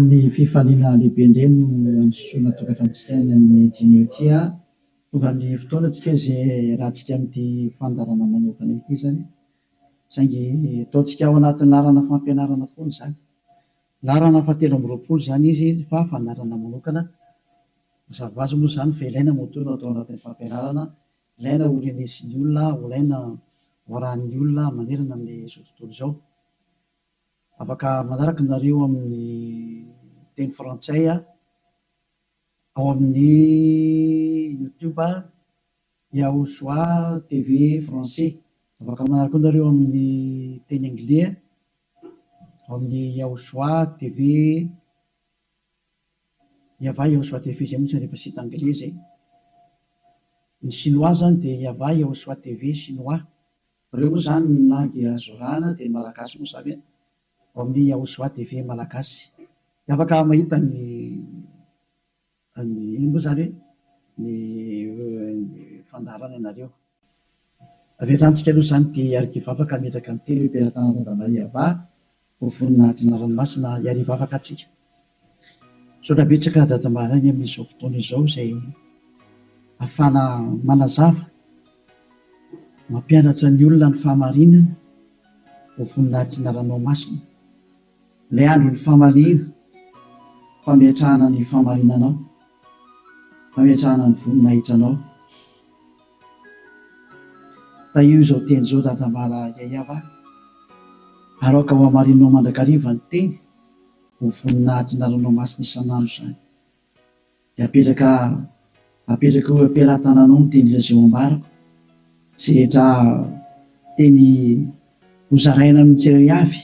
amin'ny fifaliana lehibe indray no ansoana tokantranotsika ny amin'ny jineotia tonga amin'ny fotoanantsika izay rahantsika amin'ity fandarana manokana ity zany saingy ataontsika ao anatin'ny larana fampianarana foana zany larana fahatelo amby roapolo zany izy fa fandarana manokana mazava ho azy moa zany fa ilaina motorina atao anatin'ny fampianarana ilaina ho renesin'ny olona ilaina ho arahan'ny olona manerana amin'izao tontolo izao. Afaka manaraka nareo amin'ny teny frantsay ao amin'ny YouTube Yahosoa TV français. Afaka manaraka nareo amin'ny teny anglais ao amin'ny Yahosoa TV Yava Yahosoa TV zay mihitsy rehefa sita anglais zay. Ny chinois zany dia Yava Yahosoa TV chinois. Reo moa zany ny langy azorana dia malagasy moa zany ao amin'ny Yahosoa TV malagasy. Afaka mahita ny ino moa zany ny fandarana ianareo. Avetantsika aloha zany dia arikivavaka metraka amin'ny telo mpiara-tanana Yava ho voninahitry ny ranomasina iarivavaka atsika. Saotra betsaka dadamarany amin'izao fotoana izao izay ahafana manazava mampianatra ny olona ny fahamarinana ho voninahitry ny ranomasina. Ilay andro ny famarina, fametrahana ny famarinanao, fametrahana ny voninahitranao. Da io izao teny izao dadamala Yayava, aroka ho hamarinanao mandrakariva ny teny ho voninahitry ny ranomasina isan'andro zany. Dia apetraka ho ampiaratananao ny teny izay ambarako sy rehetra teny hozaraina amin'ny tsirairay avy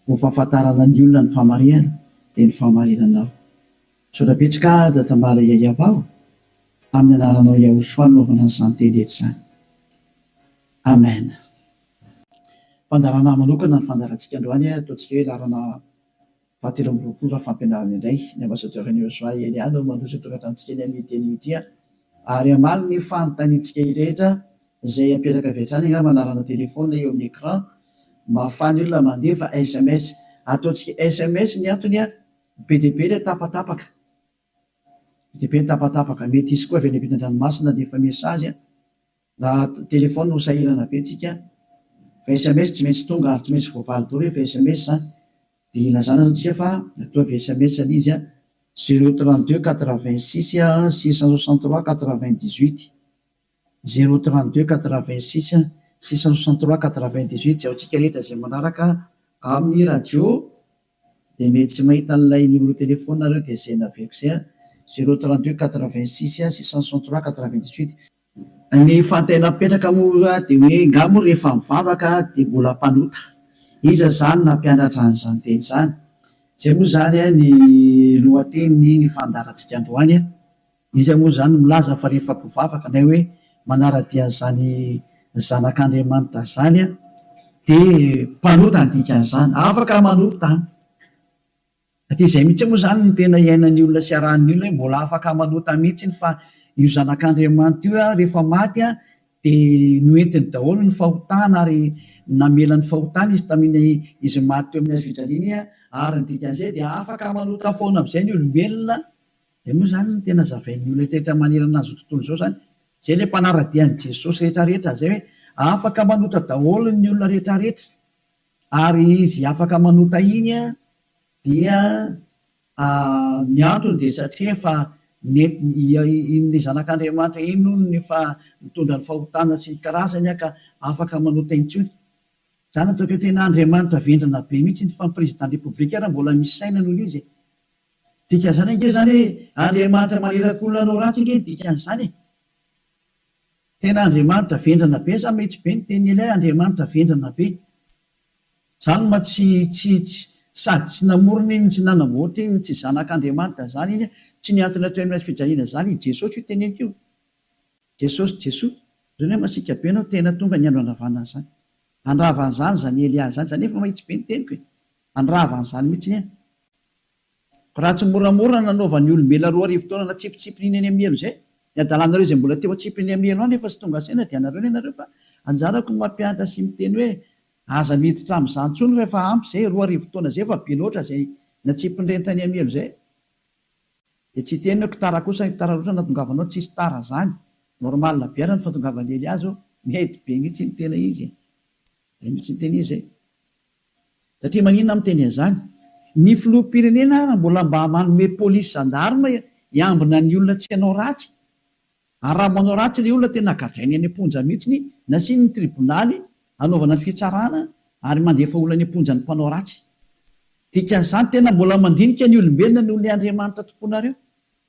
ho fahafantarana ny olona ny fahamarinana dia ny fahamarinanao. Saotra betsaka dadamala Yayava amin'ny anaranao Yahosoa naovana an'izany teny rehetra izany. Amen. Fandarana manokana ny fandarantsika androany ataontsika hoe larana fahatelo amby roapolo fampianarana indray. Ny ambassadeur-n'i Yahosoa Eliana mandroso tokantranontsika eny amin'ny teny ity ary amaly ny fanontaniantsika rehetra izay apetraka avy hatrany angamba larana telefona eo amin'ny écran mahafany olona mandefa SMS. Ataontsika SMS ny antony be dia be ilay tapatapaka. Be dia be ny tapatapaka. Mety isy koa avy any ampitan-dranomasina dia efa mesazy raha telefona no sahirana be tsika. Fa SMS tsy maintsy tonga ary tsy maintsy voavaly daholo rehefa SMS zany. Dia ilazana antsika fa atao avy SMS izy 032 86 663 98 032 86 663 98 zay antsika rehetra izay manaraka amin'ny radio dia mety tsy mahita an'ilay numéro telefona nareo dia zay naveko izay 032 86 663 98. Ny fantaina mipetraka moa dia hoe ngamo rehefa mivavaka dia mbola mpanota. Iza zany nampianatra an'izany teny izany. Izay moa zany ny lohateny ny fandarantsika androany. Izy moa zany milaza fa rehefa mpivavaka na hoe manara-dia an'izany zanak'Andriamanitra zany dia mpanota ny dikan'izany, afaka manota. Satria izay mihitsy moa zany ny tena iainan'ny olona sy arahan'ny olona mbola afaka manota mihitsy fa io zanak'Andriamanitra io rehefa maty dia noentiny daholo ny fahotana ary namela ny fahotana izy tamin'ny izy maty teo amin'ny hazofijaliana ary ny dikan'izay dia afaka manota foana amin'izay ny olombelona. Dia moa zany ny tena zavain'ny olona rehetra manerana azy tontolo izao zany zay ilay mpanara-dian'i Jesosy rehetrarehetra zay hoe afaka manota daholo ny olona rehetrarehetra ary izy afaka manota iny dia ny antony dia satria efa ny zanak'Andriamanitra iny ny fa mitondra ny fahotana sy ny karazany ka afaka manota intsony. Zany ataoko tena Andriamanitra vendrana be mihitsy fa ny président république raha mbola misy saina noho izy. Dikan'izany ange zany Andriamanitra maneraka olona anao ratsy ange dikan'izany. Tena Andriamanitra vendrana be sa mihitsy be ny teny ilay Andriamanitra vendrana be. Zany ma tsy sady tsy namorona iny tsy nanamboatra iny tsy zanak'Andriamanitra zany iny tsy niantona teo amin'ny fijaliana zany Jesosy io teneniko io. Jesosy zany hoe masika be anao tena tonga ny andro andravana zany. Andravan'izany zany Elia zany zany efa mahitsy be ny teniko. Andravan'izany mihitsy ny raha tsy moramora nanaovan'ny olombelona 2 arivo taona na tsipitsipi iny amielo zay. Ny adalanareo izay mbola teo atsipiny amielo any efa tsy tonga saina dia anareo fa anjarako ny mampianatra sy miteny hoe aza miditra amin'izany intsony rehefa ampy zay 2 arivo taona zay fa be loatra zay na tsy mpindrentany amielo zay de tsy tena tara kosa tara roatra natongavanao tsisy tara zany normal biara ny fatongavany Eliazy mety be mihitsy ny tena izy mihitsy ny tena izy zay satria maninona miteny an'izany ny filoham-pirenena raha mbola mba manome polisy zandarma hiambina ny olona tsy hanao ratsy ary raha manao ratsy le olona tena gadrainy any am-ponja mihitsy nasiany ny tribonaly anaovana ny fitsarana ary mandefa olona any am-ponja ny mpanao ratsy dikan'izany tena mbola mandinika ny olombelona noho ny Andriamanitra tomponareo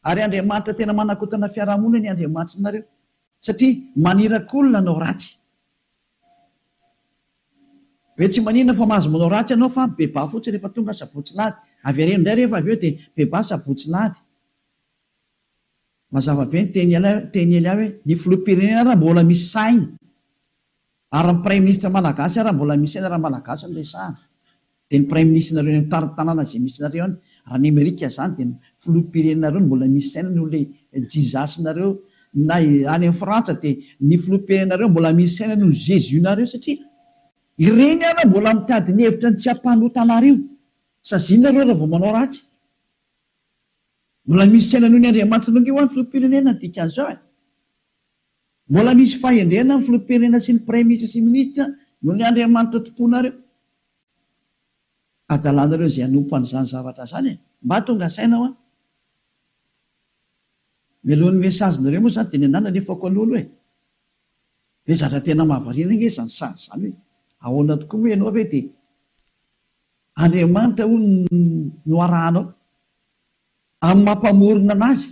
ary Andriamanitra tena manakotana fiarahamonina ny Andriamanitra nareo satria manirakolona anao ratsy hoe tsy manina fa mahazo manao ratsy ianao fa beba fotsy rehefa tonga sabotsy lady avy areno indray rehefa avy eo dia beba sabotsy lady mazava be ny teny ely hoe ny filoham-pirenena raha mbola misy saina ary ny prime ministre malagasy raha mbola misy saina raha malagasy ny resahana dia ny prime ministre nareo ny tanàna izay misy nareo any raha ny Amerika zany dia ny filoham-pirenenareo mbola misy saina noho le jizasy nareo na any amin'ny Frantsa dia ny filoham-pirenenareo mbola misy saina noho Jésus nareo satria ireny ana mbola mitady ny hevitra ny tsy hampanotanareo sazinareo raha vao manao ratsy mbola misy saina noho ny Andriamanitra nonge ho any filoham-pirenena dikan'izao mbola misy fahendrena ny filoham-pirenena sy ny prime ministre sy ministra noho ny Andriamanitra tomponareo adalanareo zay hanompo an'izany zavatra zany mba tonga saina ho mialohan'ny mesazinareo moa zany dia ny anana nefako an'olo hoe zatra tena mahavariana nge zany sady zany hoe ahoana tokoa moa ianao ve dia Andriamanitra ho no arahanao amin'ny mampamorona anazy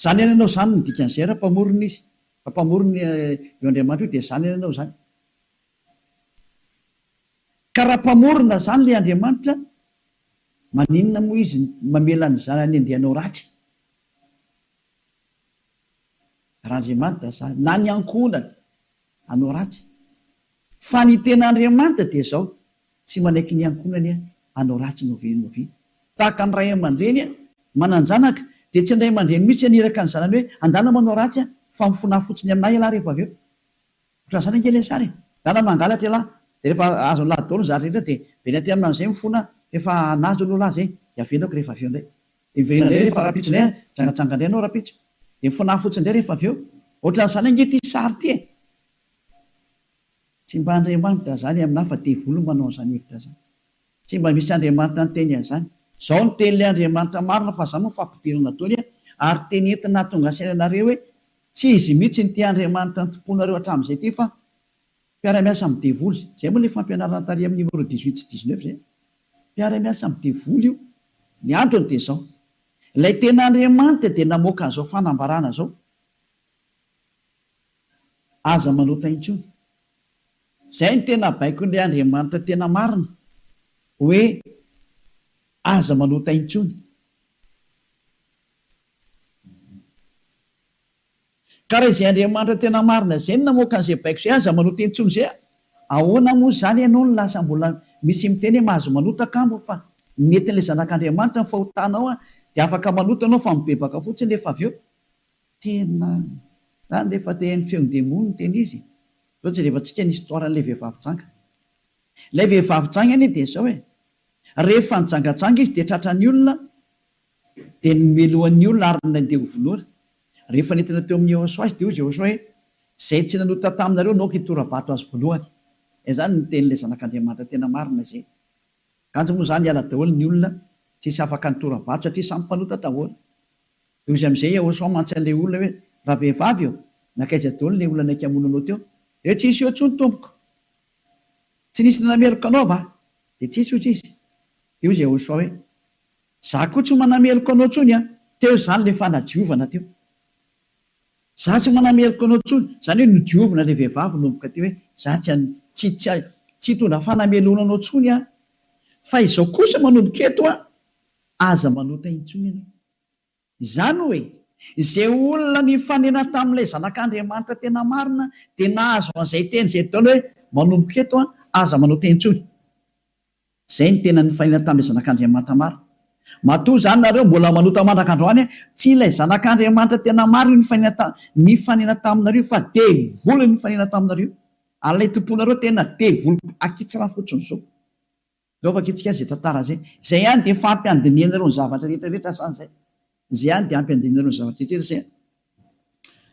zany any ianao zany ny dikan'izay raha mpamorona izy fa mpamorona io Andriamanitra io dia zany any ianao zany ka raha mpamorona zany le Andriamanitra maninona moa izy mamela ny zanany andehanao ratsy raha Andriamanitra zany na ny ankonany hanao ratsy fa ny tena Andriamanitra dia zao tsy manaiky ny ankonany hanao ratsy novi tahaka ny ray aman-dreny mananjanaka dia tsy indray aman-dreny mihitsy aniraka ny zanany hoe andana manao ratsy fa mifona fotsiny aminay ialahy rehefa avy eo ohatran' izany angely sary dana mangalatra ialahy dia rehefa azo lahy daolo zary rehetra dia veny aty amin'izay mifona efa nazo aloha zay dia avelako rehefa avy eo indray dia miverina indray rehefa rapitso indray jangatsanga indray anao rapitso dia mifona fotsiny indray rehefa avy eo ohatran'izany ange ty sary ty tsy mba Andriamanitra zany aminahy fa devolo manao an'izany hevitra zany tsy mba misy Andriamanitra ny teny an'izany zao ny tenyle Andriamanitra marina fa zany moa fampidirana taony ary teny entina tonga sainanareo hoe tsy izy mihitsy ny ty Andriamanitra ny tomponareo hatramin'izay ty fa mpiara-miasa amin'ny devoly zay moa le fampianarana tary amin'ny numéro 18 sy 19 zay mpiara-miasa amin'ny devoly io ny androny dia zao ilay tena Andriamanitra dia namoaka an'izao fanambarana zao aza manota intsony zay ny tena baiko n'ilay Andriamanitra tena marina hoe aza manota intsony ka raha izay Andriamanitra tena marina zay ny namoaka an'izay baiko zay aza manota intsony zay ahoana moa zany ianao no lasa mbola misy miteny hoe mahazo manota kambo fa netin'ilay zanak'Andriamanitra ny fahotanao dia afaka manota anao fa mibebaka fotsiny rehefa avy eo tena zany rehefa tehan'ny feon-demony ny teny izy zao tsy rehefantsika ny histoiran'ilay vehivavy janga ilay vehivavy janga any dia zao rehefa nijangatsanga izy dia tratran'ny olona dia nomelohan'ny olona ary nandeha hovolora rehefa nentina teo amin'ny Jehosoa azy dia hoy Jehosoa hoe zay tsy nanota taminareo naoka hitorabato azy voalohany zany ny tenyilay zanak'Andriamanitra tena marina zay kanjo moa zany hiala daholo ny olona tsisy afaka nitorabato satria samy mpanota daholo dia izy amin'izay Jehosoa mantsan'ilay olona hoe raha vehivavy eo nakaiza daholo ilay olona naiky amonanao teo dia tsisy eo ntsony tompoko tsy nisy nanameloko anao va dia tsisy ohatry izy dia hoy Jehosoa hoe za koa tsy manameloko anao ntsony teo zany le fanadiovana teo za tsy manameloko anao ntsony zany hoe nodiovina ilay vehivavy nomboka teo hoe za tsy tondra fanamelona anao ntsony fa izao kosa manomboka eto aza manota intsony ianao izany hoe izay olona ny fanena tamin'ilay zanak'Andriamanitra tena marina dia nahazo an'izay teny izay taona hoe manomboka eto aza manota intsony zay ny tena ny fanena tamin'ilay zanak'Andriamanitra marina matoa zany nareo mbola manota mandrak'androany tsy ilay zanak'Andriamanitra tena marina ny fanena taminareo fa devoly ny fanena taminareo alay tomponareo tena devoly akitsira fotsiny zao Laovaka itsika zay tantara zay. Zay ihany dia fampiandiniana ireo ny zavatra rehetrarehetra sany zay. Zay ihany dia ampiandiniana ireo ny zavatra rehetrarehetra zay.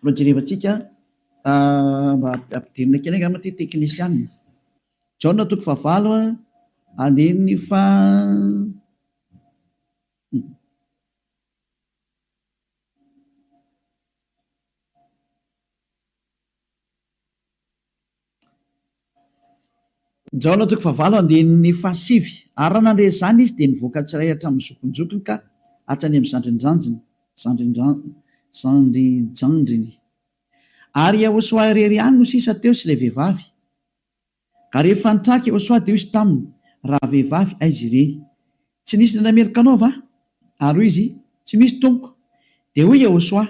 Mba jerevantsika mba ampidirina kely angamba ty teknisianina. Jaona 9 andiny fa Jaona 9 andiny fa 7 ary raha nandre zany izy dia nivoaka tsiray hatramin'ny zokonjokony ka hatrany amin'ny zandrinjandriny ary Yahosoa irery ihany no sisa teo sy ilay vehivavy. Ka rehefa nitraka Yahosoa dia izy taminy raha vehivavy aizy ireny tsy nisy ny nameloko anao va? Ary hoy izy tsy misy tompoko. Dia hoy Yahosoa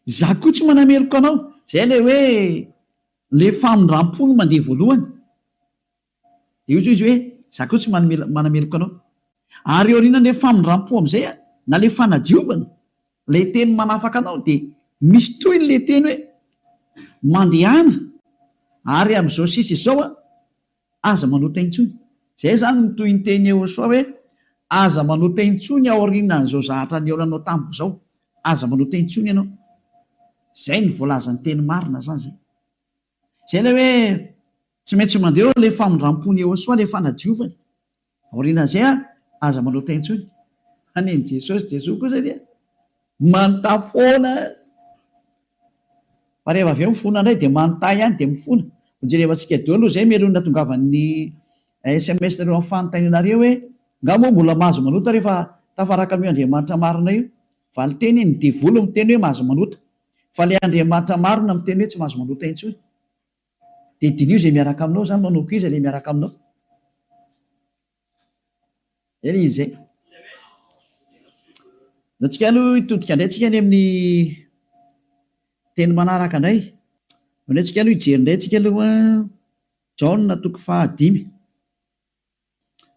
za koa tsy manameloko anao. Zay le hoe le famindram-pony mandeha voalohany. Dia izy hoe za koa tsy manameloko anao. Ary eo aoriana le famindram-po amin'izay na le fanadiovana le teny manafaka anao dia misy toy le teny hoe mandehana ary amin'izao sisa izao aza manota intsony. Zay zany no toy ny teny Yahosoa hoe aza manota intsony ao aorianan'izao zahatra niaonanao tamiko izao. Aza manota intsony ianao. Zay ny voalazan'ny teny marina zany zay. Zay le hoe tsy maintsy mandeha le famindram-pony Yahosoa le fanadiovany. Aorianan'izay aza manota intsony. Aneny Jesosy kosa dia manontany foana. Fa rehefa avy eo mifona indray dia manontany ihany dia mifona. Jerevantsika deo aloha zay melony natongavan'ny SMS nareo amin'ny fanontanianareo hoe ngamo mbola mahazo manota rehefa tafaraka amin'io Andriamanitra marina io. Valiteny ny devolo miteny hoe mahazo manota. Fa le Andriamanitra marina miteny hoe tsy mahazo manota intsony. Dia dinio zay miaraka aminao zany manao koa izy le miaraka aminao. Ele izy zay. Antsika aloha hitodika indray tsika any amin'ny teny manaraka indray. Antsika aloha hijery indray tsika aloha Jaona 5:5.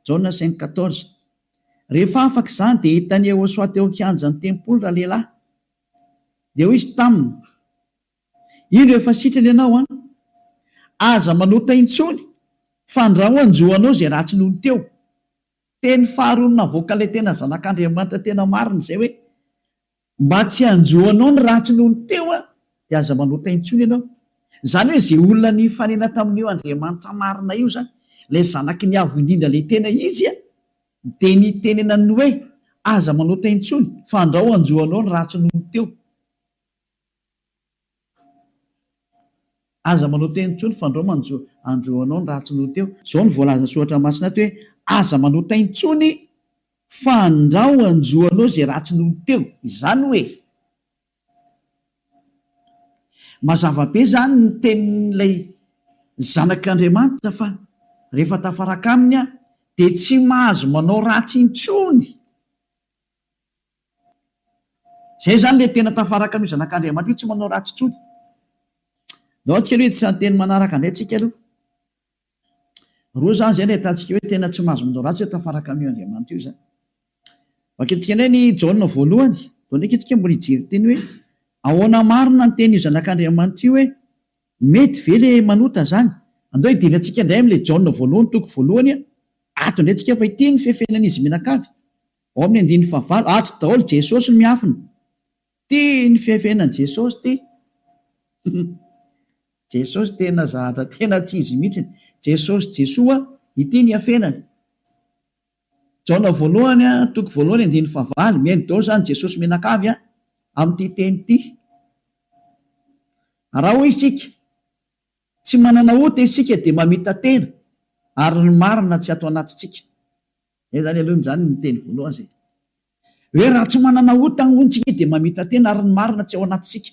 Jaona 5:14. Rehefa afaka izany dia hitany Yahosoa teo an-kianjan'ny tempoly raha lehilahy. Dia hoy izy taminy ino efa sitrany ianao aza manota intsony fa andraho anjoanao zay ratsy nohony teo. Teny faharoa navoaka ilay tena zanak'Andriamanitra tena marina izay hoe mba tsy anjoanao ny ratsy nohony teo dia aza manota intsony ianao. Zany hoe izay olona ny fanena tamin'io Andriamanitra marina io zany ilay zanaky ny avo indrindra ilay tena izy dia ny tenenany hoe aza manota intsony fa andraho anjoanao ny ratsy nohony teo. Aza manota intsony fa andraho anjoanao ny ratsy nohony teo. Izao ny voalazana soratra masina ato hoe aza manota intsony fa andraho anjoanao izay ratsy nohony teo. Izany hoe mazava be zany ny tenin'ilay zanak'Andriamanitra fa rehefa tafaraka aminy dia tsy mahazo manao ratsy intsony. Zay zany le tena tafaraka amin'io zanak'Andriamanitra io, tsy manao ratsy intsony. Nao tsika aloha itsan'ny teny manaraka indray tsika aloha. Roa zany zay no ahitantsika hoe tena tsy mahazo manao ratsy hoe tafaraka amin'io Andriamanitra io zany. Vakentsika indray ny Jaona voalohany. Dao ndraiky itsika mbola hijery teny hoe ahoana marina ny teny io zanak'Andriamanitra io hoe mety ve le manota zany. Andao hidirantsika indray amin'ilay Jaona voalohany toko voalohany ato indray tsika fa ity ny fihafenan'izy menakavy. Ao amin'ny 9:9 ato daholo Jesosy no miafina. Ty ny fihafenan'i Jesosy ty. Jesosy tena zahatra tena tsy izy mihitsy. Jesosy Jesoa ity ny hafenany. Jaona voalohany toko voalohany 9:9 mihaino daholo zany Jesosy menakavy amin'ity teny ity. Raha hoy isika tsy manana ota isika dia mamita tena ary ny marina tsy ato anatintsika. Zay zany aloha zany ny teny voalohany zay. Hoe raha tsy manana ota ny ontsika dia mamita tena ary ny marina tsy ao anatintsika.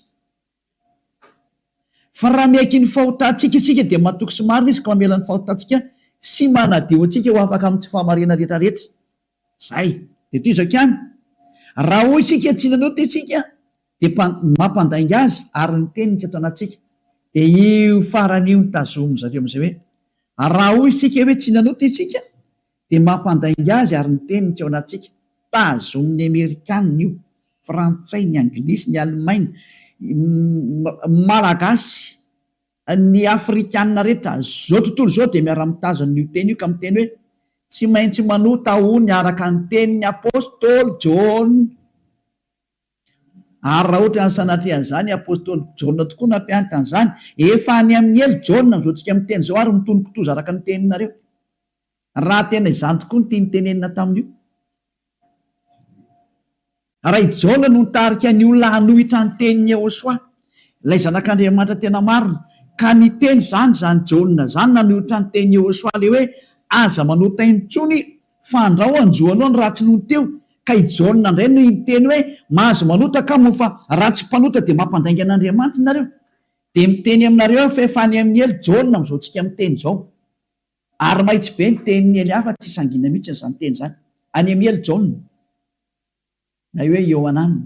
Fa raha miaiky ny fahotantsika isika dia matoky sy marina izy ka mamela ny fahotantsika sy manadio antsika ho afaka amin'ny tsy fahamarina rehetrarehetra. Zay dia toy izao ihany. Raha hoy isika tsy nanota isika dia mampandainga azy ary ny teniny tsy ato anatintsika. Dia io faran'io ny tazomy zareo amin'izay hoe raha hoy isika hoe tsy nanota isika dia mampandainga azy ary ny teniny tsy ao anatintsika. Tazomin'ny Amerikanina io, Frantsay, ny Anglisy, ny Alemaina, Malagasy, ny Afrikanina rehetra zao tontolo zao dia miara-mitazana io teny io ka miteny hoe tsy maintsy manota ony araka ny tenin'ny apôstôly Jaona. Ary raha ohatra ny sanatrehan'izany apôstôly Jaona tokoa nampianatra an'izany, efa any amin'ny elo Jaona mizoatsika miteny zao ary mitonokitoza araka ny teninareo. Raha tena izany tokoa ny tiany tenenina tamin'io. Raha i Jaona no nitarika ny olona hanohitra ny tenin'ny Jehosoa, ilay zanak'Andriamanitra tena marina, ka ny teny zany Jaona zany nanohitra ny tenin'ny Jehosoa le hoe aza manota intsony fa andrao anjoanao ny ratsy noho teo. Ka i Jaona indray no miteny hoe mahazo manota ka mo fa ratsy mpanota dia mampandainga an'Andriamanitra nareo. Dia miteny aminareo fa efa any amin'ny elo Jaona mizoatsika miteny zao. Ary mahitsy be ny tenin'ny ely hafa tsy sangina mihitsy izany teny zany. Any amin'ny elo Jaona na hoe Ioanana.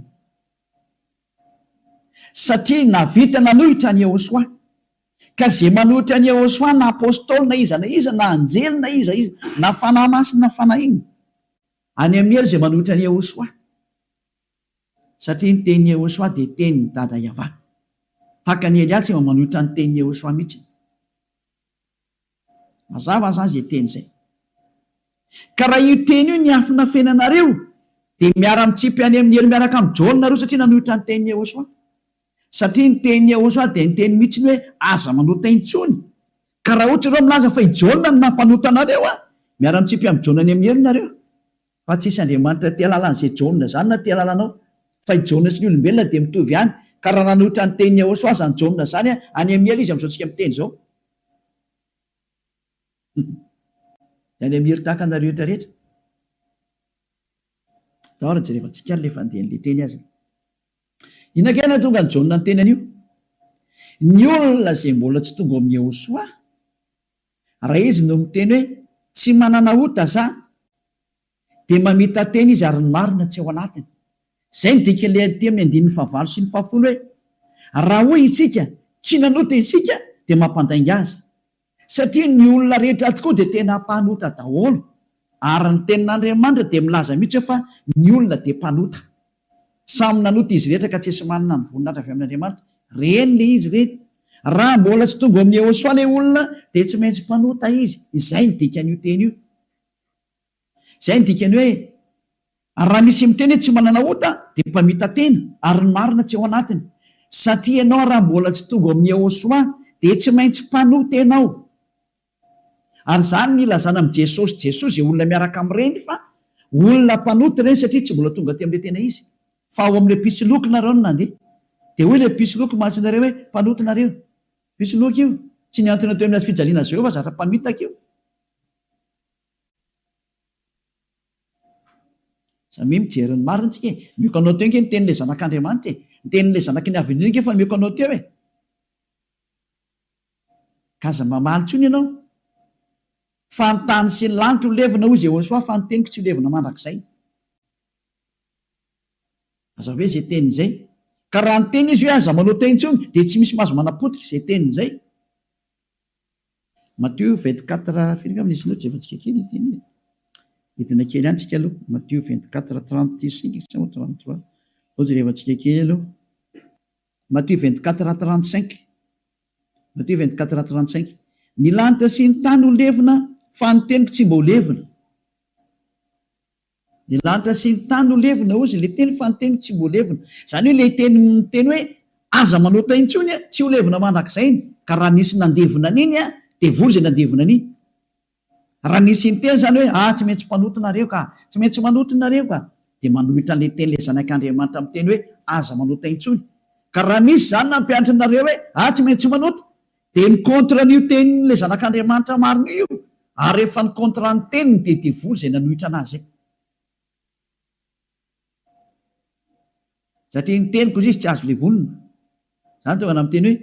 Satria navita nanohitra ny Jehosoa, ka zay manohitra ny Jehosoa na apôstôly na iza na anjely na iza na fanahy masina na fanahy iny, any amin'ny elo zay manohitra ny Jehosoa. Satria ny tenin'ny Jehosoa dia tenin'ny dada Yahva. Tahaka ny Eliasy manohitra ny tenin'ny Jehosoa mihitsy. Mazava zany zay teny zay. Ka raha io teny io ny afina fenanareo dia miara-mitsipy any amin'ny elo miaraka amin'ny Jaona nareo satria nanohitra ny tenin'ny Jehosoa. Satria ny tenin'ny Jehosoa dia ny teny mihitsy hoe aza manota intsony. Ka raha ohatra ireo milaza fa i Jaona no nampanota anareo, miara-mitsipy amin'ny Jaona any amin'ny elo nareo. Fa tsisy Andriamanitra tia lalan'izay Jaona zany na tia lalanao. Fa i Jaona sy ny olombelona dia mitovy ihany. Ka raha nanohitra ny tenin'ny Jehosoa zany Jaona zany any amin'ny elo izy amin'izao tsika miteny zao. Any amin'ny elo tahaka anareo rehetra. Dahory jerevantsika ny lefa andeha n'ilay teny azy. Inakena tonga ny Jaona ny teny an'io. Ny olona izay mbola tsy tonga amin'ny Jehosoa, raha izy no miteny hoe tsy manana ota za, dia mamita teny izy ary ny marina tsy ao anatiny. Izay ny dika ilay aty amin'ny 9:9 sy 10 hoe raha hoy isika tsy nanota isika dia mampandainga azy. Satria ny olona rehetra tokoa dia tena mpanota daholo. Ary ny tenin'Andriamanitra dia milaza mihitsy fa ny olona dia mpanota. Samy nanota izy rehetra ka tsy esy manana ny voninahitra avy amin'Andriamanitra. Reny le izy reny. Raha mbola tsy tonga amin'ny Jehosoa ilay olona dia tsy maintsy mpanota izy. Izay ny dikan'io teny io. Izay ny dikany hoe raha misy miteny hoe tsy manana ota dia mpamita tena ary ny marina tsy ao anatiny. Satria ianao raha mbola tsy tonga amin'ny Jehosoa dia tsy maintsy mpanota ianao. Ary zany ny ilazana amin'i Jesosy izay olona miaraka amin'ireny fa olona mpanota ireny satria tsy mbola tonga aty amin'ilay tena izy. Fa ao amin'ilay pisoloky nareo no nandeha. Dia hoe ilay pisoloky mahatsinareo hoe mpanota nareo. Pisoloky io tsy niantona teo amin'ny fijaliana Jehova zatra mpamitaka io. Samy mijery ny marina tsika. Mioka anao teo ny tenin'ilay zanak'Andriamanitra. Ny tenin'ilay zanaky ny avindrina fa mioka anao teo e. Kaza mamaly tsony ianao. Fa ny tany sy ny lanitra ho levina hoy Jehosoa fa ny teniko tsy ho levina mandrakizay. Aza hoe izay teny izay. Ka raha ny teny izy hoe aza manota intsony dia tsy misy mahazo manapotika izay teny izay. Matthieu 24 firinga amin'ny isinao jevantsika kely teny. Hitina kely ihany tsika aloha. Matthieu 24:35 sa 33. Ao jerevantsika kely aloha. Matthieu 24:35. Matthieu 24:35. Ny lanitra sy ny tany ho levina fa ny teniko tsy mba ho levina. Ny lanitra sy ny tany ho levina ozy ilay teny fa ny teniko tsy mba ho levina. Izany hoe ilay teny hoe aza manota intsony tsy ho levina mandrakizay. Ka raha nisy nandevina an'iny dia vory izay nandevina an'iny. Raha nisy ny teny zany hoe tsy maintsy mpanota nareo ka, tsy maintsy manota nareo ka, dia manohitra an'ilay teny ilay zanak'Andriamanitra amin'ny teny hoe aza manota intsony. Ka raha misy zany nampianatra nareo hoe tsy maintsy manota, dia ny kontra n'io tenin'ilay zanak'Andriamanitra marina io. Ary rehefa ny kontra ny teniny dia devoly izay nanohitra anazy. Satria ny teniko izy tsy azo levonina. Zany tonga amin'ny teny hoe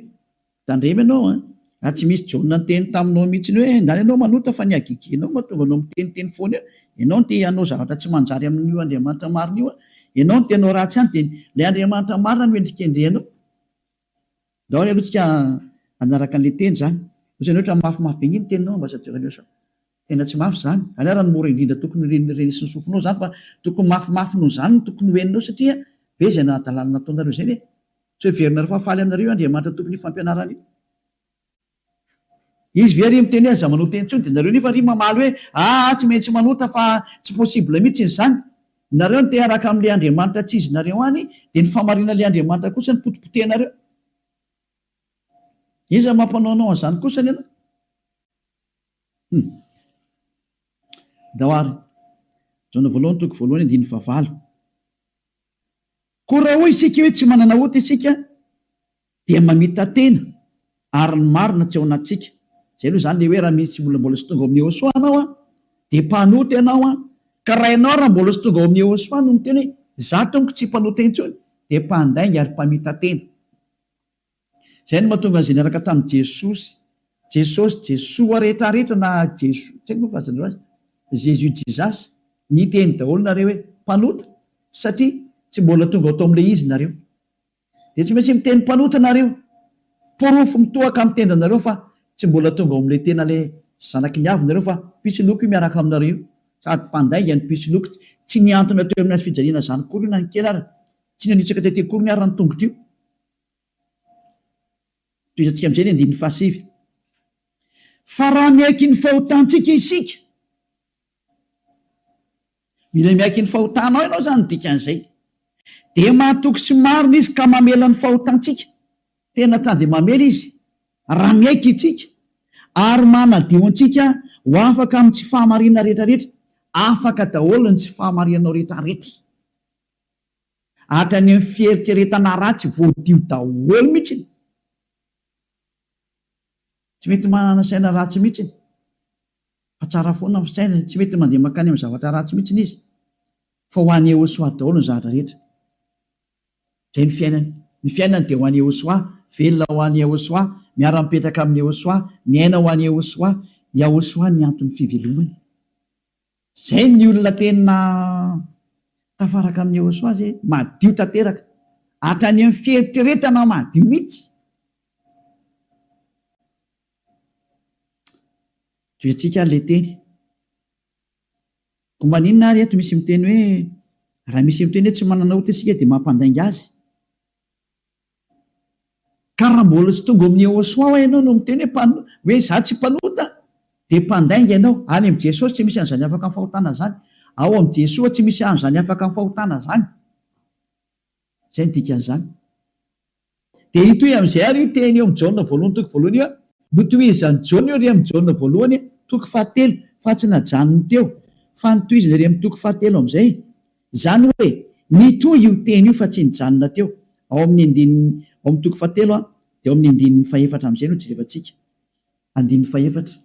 tandremy ianao tsy misy Jaona ny teny taminao mihitsy hoe ndany ianao manota fa ny agigenao mahatonga anao miteniteny foana eo. Ianao no te hanao zavatra tsy manjary amin'io Andriamanitra marina io. Ianao no tenao ratsy ihany dia ilay Andriamanitra marina no endrikendrehanao. Daholo aloha tsika anaraka an'ilay teny zany. Ohatrany ohatra mafimafy be ny teninao ambassadeur Eliosa. Tena tsy mafy zany. Alera ny mora indrindra tokony renisy sofinao zany fa tokony mafimafy noho zany tokony hoeninao satria be izay nahadalana nataonareo izay hoe tsy ho heverinareo fa faly aminareo Andriamanitra tokony fampianarana io. izy very miteny hoe aza manota intsony de nareo nefa ry mamaly hoe tsy maintsy manota fa tsy possible mihitsy ny zany nareo ny te araka am'le andriamanitra tsy izy nareo any de ny famarina le andriamanitra kosa ny potipotenareo iza mampanaonao an'izany kosany ianao daoary jona voalohany toko voalohany andiny favalo ko raha hoy isika hoe tsy manana ota isika dia mamita tena ary ny marina tsy ao anatsika zay aloha zany le hoe raha misy mbola sy tonga ao amin'ny Ehosoa anao de mpanota ianao ka raha ianao raha mbola sy tonga ao amin'ny Ehosoa no miteny hoe za tompoko tsy mpanota intsony de mpandainga ary mpamita tena zay no mahatonga an'izay niaraka tamin'i Jesoa rehetrarehetra na Jesoa tsy haiko moa fazan'ireo azy Jésus Jesus ny teny daholo nareo hoe mpanota satria tsy mbola tonga atao amin'le izy nareo de tsy maintsy miteny mpanota nareo porofo mitohaka amin'ny tenda nareo fa tsy mbola tonga ao amin'le tena le zanaky ny avy nareo fa pisiloko io miaraka aminareo sady mpandainga ny pisiloko tsy niantona teo amin'ny azy fijaliana zany kory io na ny kely ara tsy nanitsaka tete kory ny ara ny tongotro io toizantsika am'izay ny andin'ny fahasivy fa raha miaiky ny fahotantsika isika mila miaiky ny fahotanao ianao zany dikan'izay de mahatoky sy marina izy ka mamela ny fahotantsika tena tany de mamela izy raha miaiky itsika ary manadio antsika ho afaka amin'ny tsy fahamarina rehetrarehetra afaka daholo ny tsy fahamarinanao rehetrarehetra hatrany amin'ny fieritreretana ratsy voadio daholo mihitsiny tsy mety manana saina ratsy mihitsiny fa tsara foana ny saina tsy mety mandeha makany amin'ny zavatra ratsy mihitsiny izy fa ho an'ny Ehosoa daholo ny zavatra rehetra zay ny fiainany de ho an'ny Ehosoa velona ho an'ny Ehosoa miara-mipetraka amin'ny Ehosoa miaina ho an'ny Ehosoa Ehosoa ny antony fivelomany zay ny olona tena tafaraka amin'ny Ehosoa zay madio tanteraka hatrany amin'ny fieritreretana madio mihitsy toetrika le teny ko maninona ary eto misy miteny hoe raha misy miteny hoe tsy manana ota isika de mampandainga azy ka raha mbola sy tonga amin'ny Ehosoa ho ianao no miteny hoe za tsy mpanota de mpandainga ianao any am' Jesosy tsy misy an'izany afaka amin'ny fahotana zany ao am' Jesoa tsy misy an'izany afaka amin'ny fahotana zany zay ny dikan'izany de itoy am'izay ary io teny eo am' Jaona voalohany toko voalohany io notoizany Jaona io ry am' Jaona voalohany toko fahatelo fa tsy najanony teo fa nitoizany ry am' toko fahatelo am'izay zany hoe nitoy io teny io fa tsy nijanona teo ao amin'ny andininy ao amin'ny toko fahatelo de ao amin'ny andininy fahefatra am'izay no jerevantsika andininy fahefatra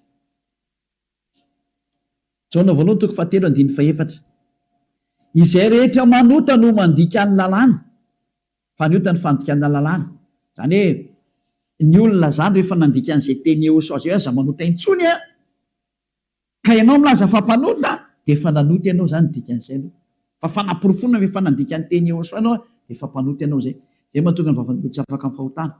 Jaona voalohany toko fahatelo andininy fahefatra izay rehetra manota no mandika ny lalàna fa ny ota ny fandikana lalàna zany hoe ny olona zany rehefa nandika an'izay teny Ehosoa zay aza manota intsony ka ianao milaza fa mpanota de efa nanota ianao zany dikan'izay aloha fa fanamporofonina rehefa nandika ny teny Ehosoa ianao de efa mpanota ianao zay mahatonga ny vavan'olona tsy afaka amin'ny fahotana